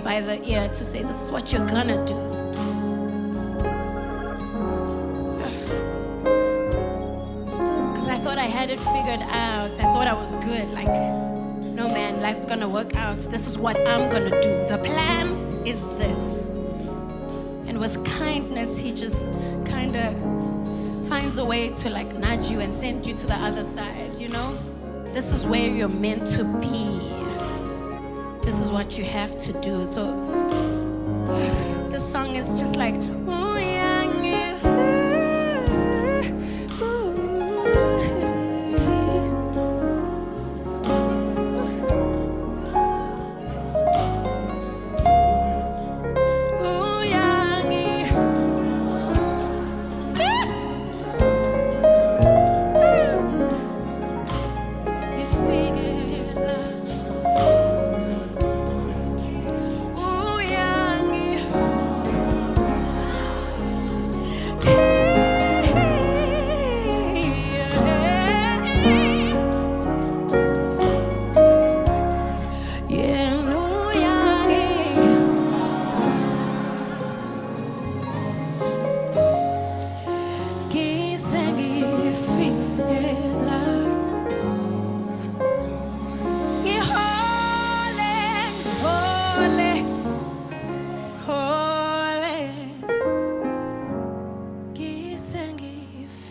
by the ear to say, this is what you're gonna do. Because I thought I had it figured out. I thought I was good. Like, no man, life's gonna work out. This is what I'm gonna do. The plan is this. And with kindness, he just kind of finds a way to like nudge you and send you to the other side, you know? This is where you're meant to be. This is what you have to do. So this song is just like, ooh, yeah, yeah,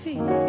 feet.